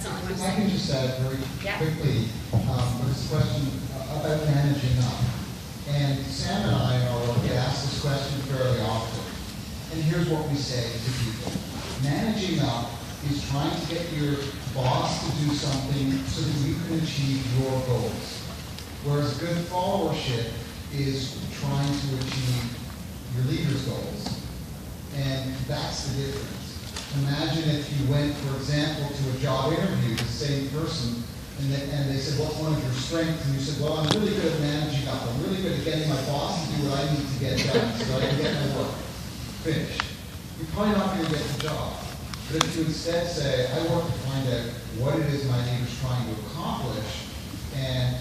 definitely I much. can just add very quickly, this question about managing up. And Sam and I get asked this question fairly often. And here's what we say to people. Managing up is trying to get your boss to do something so that you can achieve your goals. Whereas good followership is trying to achieve your leader's goals. And that's the difference. Imagine if you went, for example, to a job interview, the same person, and they said, what's one of your strengths? And you said, well, I'm really good at managing up. I'm really good at getting my boss to do what I need to get done so that I can get my work finished. You're probably not going to get the job. But if you instead say, I work to find out what it is my leader's trying to accomplish and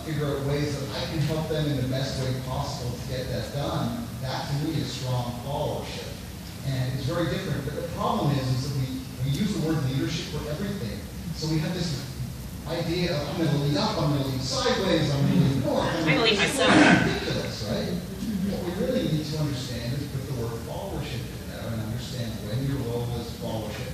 figure out ways that I can help them in the best way possible to get that done, that to me is strong followership. And it's very different. But the problem is that we use the word leadership for everything. So we have this idea of I'm going to lead up, I'm going to lead sideways, I'm going to lead north. I'm going to lead myself. It's ridiculous, right? What we really need to understand is put the word followership in there and understand when your role is followership.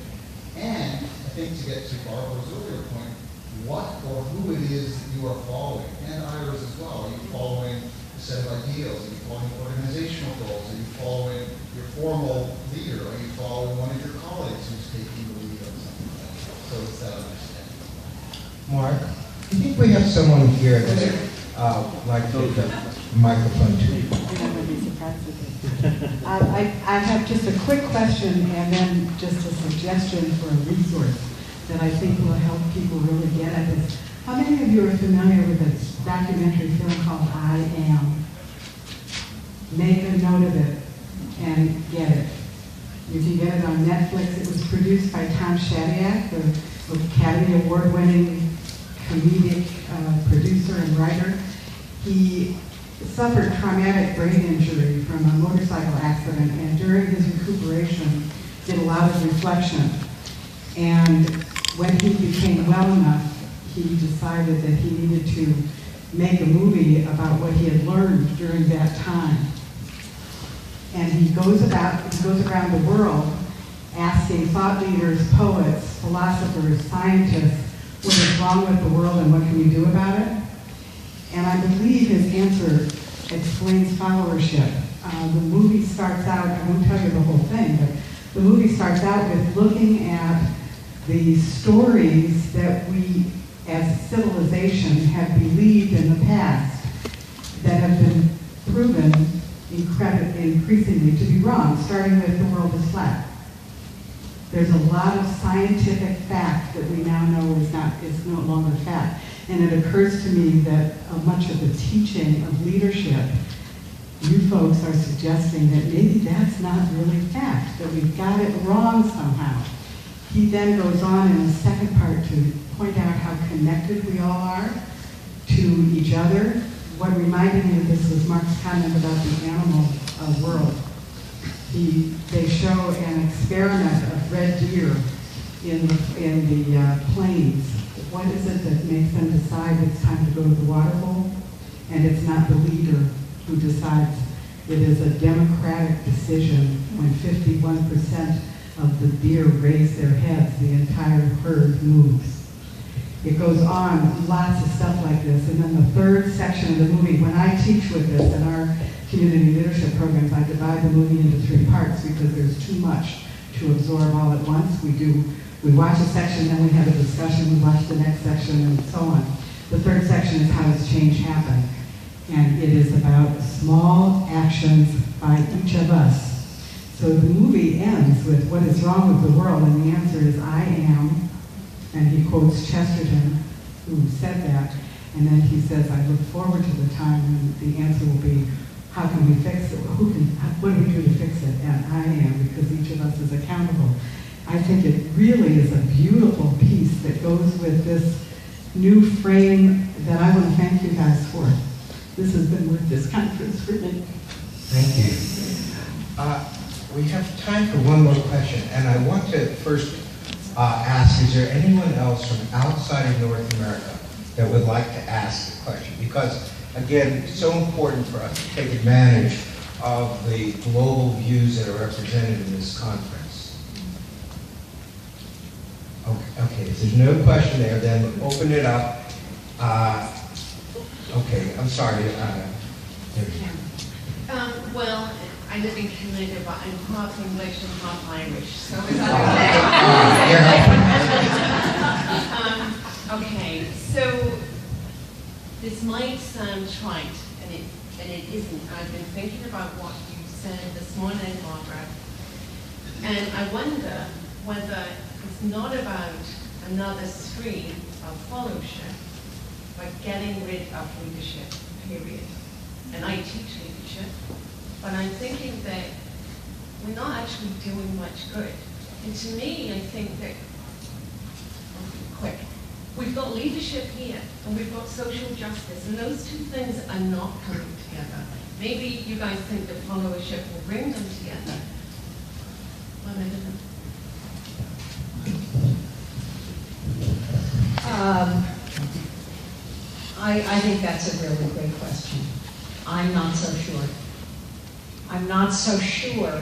And I think to get to Barbara's earlier point, what or who it is that you are following, and Ira's as well. Are you following a set of ideals? Are you following organizational goals? Are you following your formal leader? Are you following one of your colleagues who's taking the lead on something like that? So it's that understanding. Mark, I think we have someone here that would like to take the microphone to. I have just a quick question and then just a suggestion for a resource that I think will help people really get at this. How many of you are familiar with a documentary film called I Am? Make a note of it and get it. You can get it on Netflix. It was produced by Tom Shadyac, the Academy Award-winning comedic producer and writer. He suffered traumatic brain injury from a motorcycle accident, and during his recuperation did a lot of reflection. And when he became well enough, he decided that he needed to make a movie about what he had learned during that time. And he goes around the world asking thought leaders, poets, philosophers, scientists, what is wrong with the world and what can we do about it? And I believe his answer explains followership. The movie starts out, I won't tell you the whole thing, but the movie starts out with looking at the stories that we as civilization have believed in the past that have been proven increasingly to be wrong, starting with the world is flat. There's a lot of scientific fact that we now know is no longer fact. And it occurs to me that much of the teaching of leadership, you folks are suggesting that maybe that's not really fact, that we've got it wrong somehow. He then goes on in the second part to point out how connected we all are to each other. What reminded me of this was Mark's comment about the animal world. They show an experiment of red deer in the plains. What is it that makes them decide it's time to go to the water hole? And it's not the leader who decides. It is a democratic decision. When 51% of the deer raise their heads, the entire herd moves. It goes on, lots of stuff like this. And then the third section of the movie, when I teach with this in our community leadership programs, I divide the movie into 3 parts because there's too much to absorb all at once. We watch a section, then we have a discussion, we watch the next section, and so on. The third section is how does change happen? And it is about small actions by each of us. So the movie ends with what is wrong with the world, and the answer is I am, and he quotes Chesterton, who said that, and then he says, I look forward to the time when the answer will be, how can we fix it? What do we do to fix it? And I am, because each of us is accountable. I think it really is a beautiful piece that goes with this new frame that I want to thank you guys for. This has been worth this conference for me. Thank you. We have time for one more question, and I want to first ask, is there anyone else from outside of North America that would like to ask a question? Because, again, it's so important for us to take advantage of the global views that are represented in this conference. Okay, if there's no question there, then open it up. Okay, I'm sorry. Well, I live in Canada, but I'm half English and half Irish, so is that okay? Okay, so this might sound trite, and it isn't. I've been thinking about what you said this morning, Margaret, and I wonder whether it's not about another stream of followership, but getting rid of leadership, period. And I teach leadership, but I'm thinking that we're not actually doing much good. And to me, I think that, quick, we've got leadership here, and we've got social justice, and those two things are not coming together. Maybe you guys think that followership will bring them together. Well, I don't know. I think that's a really great question. I'm not so sure. I'm not so sure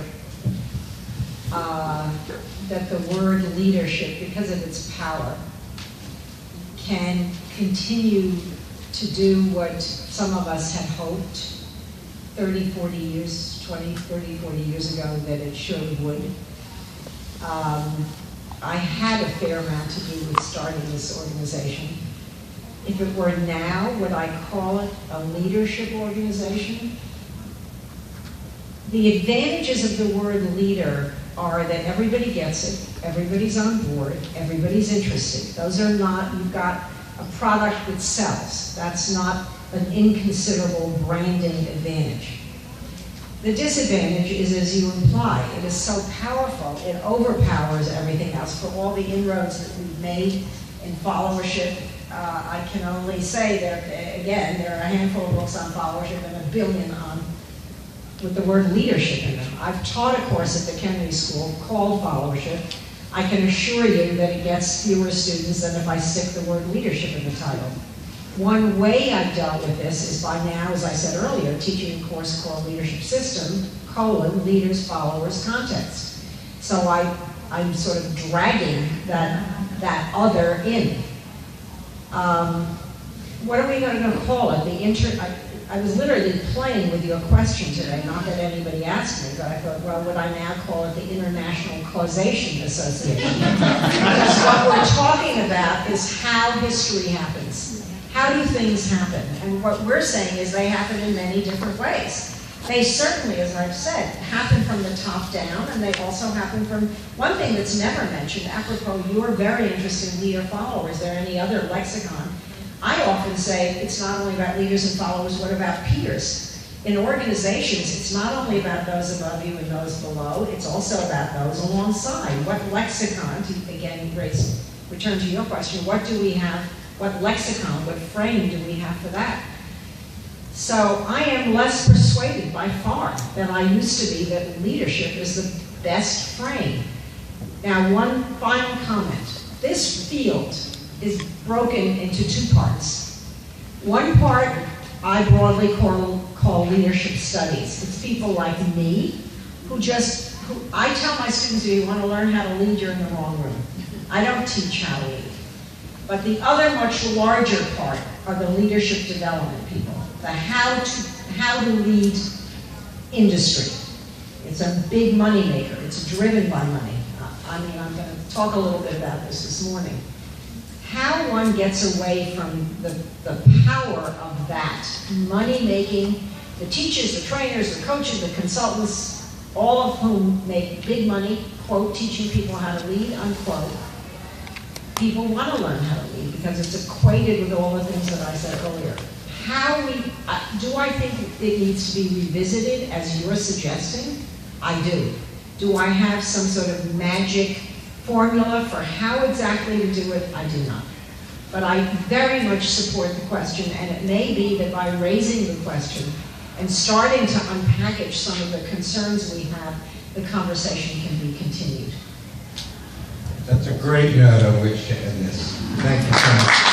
that the word leadership, because of its power, can continue to do what some of us had hoped 30, 40 years, 20, 30, 40 years ago that it should would. I had a fair amount to do with starting this organization. If it were now, would I call it a leadership organization? The advantages of the word leader are that everybody gets it, everybody's on board, everybody's interested. Those are not, you've got a product that sells. That's not an inconsiderable branding advantage. The disadvantage is, as you imply, it is so powerful, it overpowers everything else. For all the inroads that we've made in followership, I can only say that, again, there are a handful of books on followership and 1 billion on with the word leadership in them. I've taught a course at the Kennedy School called Followership. I can assure you that it gets fewer students than if I stick the word leadership in the title. One way I've dealt with this is by now, as I said earlier, teaching a course called Leadership System, Leaders, Followers, Context. So I'm sort of dragging that other in. What are we going to call it? I was literally playing with your question today, not that anybody asked me, but I thought, well, would I now call it the International Causation Association? Because what we're talking about is how history happens. How do things happen? And what we're saying is they happen in many different ways. They certainly, as I've said, happen from the top down, and they also happen from one thing that's never mentioned, apropos your very interesting leader-follower. Is there any other lexicon? I often say it's not only about leaders and followers, what about peers? In organizations, it's not only about those above you and those below, it's also about those alongside. What lexicon, to again return to your question, what do we have, what lexicon, what frame do we have for that? So I am less persuaded by far than I used to be that leadership is the best frame. Now, one final comment. This field is broken into 2 parts. One part I broadly call leadership studies. It's people like me who I tell my students, if you want to learn how to lead, you're in the wrong room. I don't teach how to lead. But the other much larger part are the leadership development people, the how to lead industry. It's a big money maker. It's driven by money. I'm going to talk a little bit about this morning. How one gets away from the power of that money-making, the teachers, the trainers, the coaches, the consultants, all of whom make big money, quote, teaching people how to lead, unquote. People want to learn how to lead because it's equated with all the things that I said earlier. Do I think it needs to be revisited as you're suggesting? I do. Do I have some sort of magic formula for how exactly to do it? I do not. But I very much support the question, and it may be that by raising the question and starting to unpackage some of the concerns we have, the conversation can be continued. That's a great note on which to end this. Thank you so much.